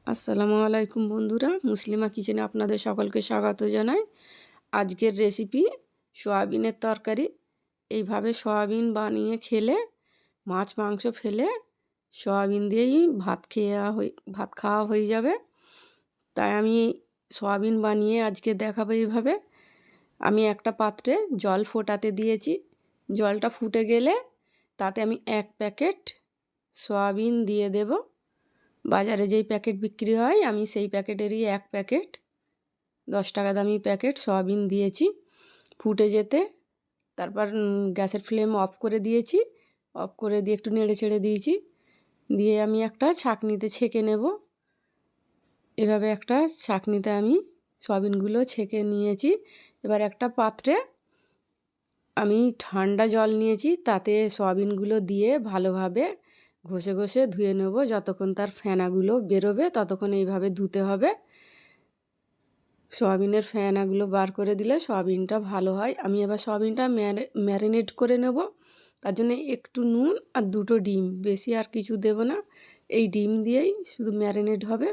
আসসালামু আলাইকুম বন্ধুরা, মুসলিমা কিচেনে আপনাদের সকলকে স্বাগত জানাই। আজকের রেসিপি সয়াবিনের তরকারি। এইভাবে সয়াবিন বানিয়ে খেলে, মাছ মাংস ফেলে সয়াবিন দিয়েই ভাত খাওয়া হয়ে যাবে। তাই আমি সয়াবিন বানিয়ে আজকে দেখাবো। এইভাবে আমি একটা পাত্রে জল ফোটাতে দিয়েছি। জলটা ফুটে গেলে তাতে আমি 1 প্যাকেট সয়াবিন দিয়ে দেব। বাজারে যেই প্যাকেট বিক্রি হয় আমি সেই প্যাকেটেরই 1 প্যাকেট 10 টাকা দামি প্যাকেট সয়াবিন দিয়েছি। ফুটে যেতে তারপর গ্যাসের ফ্লেম অফ করে দিয়েছি। অফ করে দিয়ে একটু নেড়ে চেড়ে দিয়েছি। দিয়ে আমি একটা ছাঁকনিতে ছেঁকে নেব। এভাবে একটা ছাঁকনিতে আমি সয়াবিনগুলো ছেঁকে নিয়েছি। এবার একটা পাত্রে আমি ঠান্ডা জল নিয়েছি, তাতে সয়াবিনগুলো দিয়ে ভালোভাবে ঘষে ঘষে ধুয়ে নেব। যতক্ষণ তার ফেনাগুলো বেরোবে ততক্ষণ এইভাবে ধুতে হবে। সয়াবিনের ফেনাগুলো বার করে দিলে সয়াবিনটা ভালো হয়। আমি এবার সয়াবিনটা ম্যারিনেট করে নেব। তার জন্য একটু নুন আর 2টো ডিম, বেশি আর কিছু দেব না। এই ডিম দিয়েই শুধু ম্যারিনেট হবে।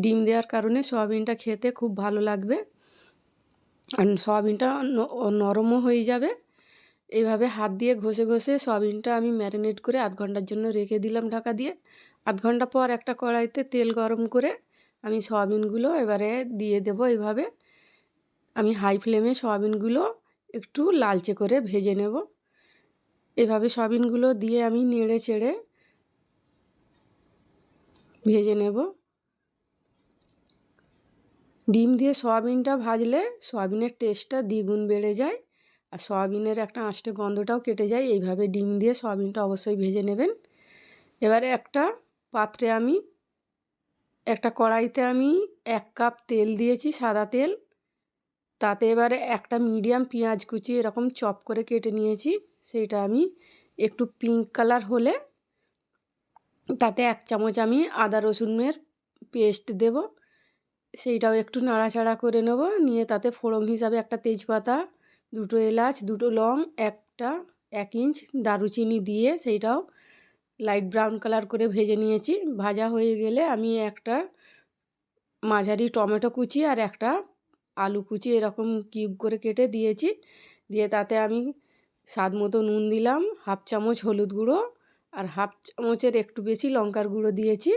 ডিম দেওয়ার কারণে সয়াবিনটা খেতে খুব ভালো লাগবে আর সয়াবিনটা নরমও হয়ে যাবে। এইভাবে হাত দিয়ে ঘষে ঘষে সয়াবিনটা আমি ম্যারিনেট করে 1/2 ঘন্টার জন্য রেখে দিলাম ঢাকা দিয়ে। 1/2 ঘন্টা পর একটা কড়াইতে তেল গরম করে আমি সয়াবিনগুলো এবারে দিয়ে দেব। এইভাবে আমি হাই ফ্লেমে সয়াবিনগুলো একটু লালচে করে ভেজে নেব। এভাবে সয়াবিনগুলো দিয়ে আমি নেড়ে চেড়ে ভেজে নেব। ডিম দিয়ে সয়াবিনটা ভাজলে সয়াবিনের টেস্টটা দ্বিগুণ বেড়ে যায় আর সয়াবিনের একটা আঁশটে গন্ধটাও কেটে যায়। এইভাবে ডিম দিয়ে সয়াবিনটা অবশ্যই ভেজে নেবেন। এবারে একটা পাত্রে একটা কড়াইতে আমি 1 কাপ তেল দিয়েছি, সাদা তেল। তাতে এবারে একটা মিডিয়াম পেঁয়াজ কুচি এরকম চপ করে কেটে নিয়েছি। সেইটা আমি একটু পিঙ্ক কালার হলে তাতে 1 চামচ আমি আদা রসুনের পেস্ট দেব। সেইটাও একটু নাড়াচাড়া করে নেব। নিয়ে তাতে ফোড়ন হিসাবে একটা তেজপাতা, 2টো এলাচ, 2টো লং, 1 ইঞ্চ দারুচিনি দিয়ে সেইটাও লাইট ব্রাউন কালার করে ভেজে নিয়েছি। ভাজা হয়ে গেলে আমি একটা মাঝারি টমেটো কুচি আর একটা আলু কুচি এরকম কিউব করে কেটে দিয়েছি। দিয়ে তাতে আমি স্বাদ মতো নুন দিলাম, 1/2 চামচ হলুদ গুঁড়ো আর 1/2 চামচের একটু বেশি লঙ্কার গুঁড়ো দিয়েছি।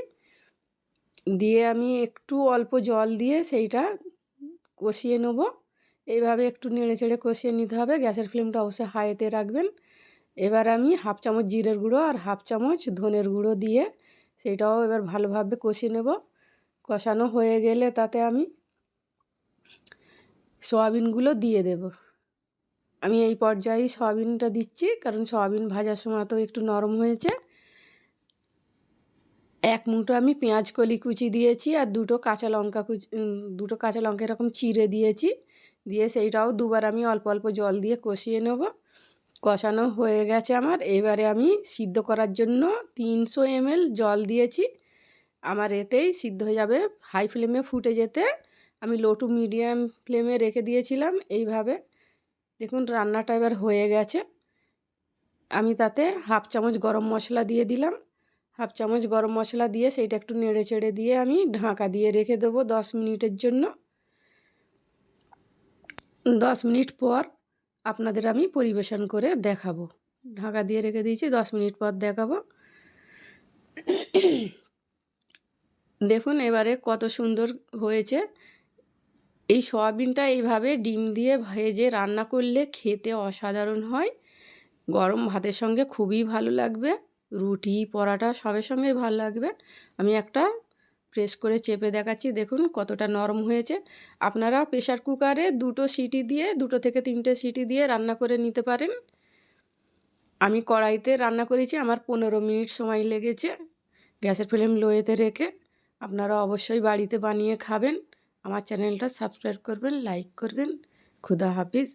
দিয়ে আমি একটু অল্প জল দিয়ে সেইটা কষিয়ে নেব। এইভাবে একটু নেড়ে চেড়ে কষিয়ে নিতে হবে। গ্যাসের ফ্লেমটা অবশ্যই হাইতে রাখবেন। এবার আমি 1/2 চামচ জিরের গুঁড়ো আর 1/2 চামচ ধনের গুঁড়ো দিয়ে সেইটাও এবার ভালোভাবে কষিয়ে নেব। কষানো হয়ে গেলে তাতে আমি সয়াবিনগুলো দিয়ে দেব। আমি এই পর্যায়েই সয়াবিনটা দিচ্ছি, কারণ সয়াবিন ভাজার সময় তো একটু নরম হয়েছে। 1 মুঠো আমি পেঁয়াজ কলি কুচি দিয়েছি আর 2টো কাঁচা লঙ্কা কুচি, 2টো কাঁচা লঙ্কা এরকম চিড়ে দিয়েছি। দিয়ে সেইটাও দুবার আমি অল্প অল্প জল দিয়ে কষিয়ে নেব। কষানো হয়ে গেছে আমার। এবারে আমি সিদ্ধ করার জন্য 300 ml জল দিয়েছি। আমার এতেই সিদ্ধ হয়ে যাবে। হাই ফ্লেমে ফুটে যেতে আমি লো টু মিডিয়াম ফ্লেমে রেখে দিয়েছিলাম। এইভাবে দেখুন রান্নাটা এবার হয়ে গেছে। আমি তাতে 1/2 চামচ গরম মশলা দিয়ে দিলাম। 1/2 চামচ গরম মশলা দিয়ে সেইটা একটু নেড়ে চেড়ে দিয়ে আমি ঢাকা দিয়ে রেখে দেবো 10 মিনিটের জন্য। 10 মিনিট পর আপনাদের আমি পরিবেশন করে দেখাবো। ঢাকা দিয়ে রেখে দিয়েছি, 10 মিনিট পর দেখাবো। দেখুন এবারে কত সুন্দর হয়েছে। এই সয়াবিনটা এইভাবে ডিম দিয়ে ভেজে রান্না করলে খেতে অসাধারণ হয়। গরম ভাতের সঙ্গে খুবই ভালো লাগবে, রুটি পরাটা সবের সঙ্গেই ভালো লাগবে। আমি একটা প্রেস করে চেপে দেখাচ্ছি, দেখুন কতটা নরম হয়েছে। আপনারা প্রেসার কুকারে 2টো সিটি দিয়ে 2টো থেকে 3টে সিটি দিয়ে রান্না করে নিতে পারেন। আমি কড়াইতে রান্না করেছি, আমার 15 মিনিট সময় লেগেছে গ্যাসের ফ্লেম লোয়েতে রেখে। আপনারা অবশ্যই বাড়িতে বানিয়ে খাবেন। আমার চ্যানেলটা সাবস্ক্রাইব করবেন, লাইক করবেন। খুদা হাফিজ।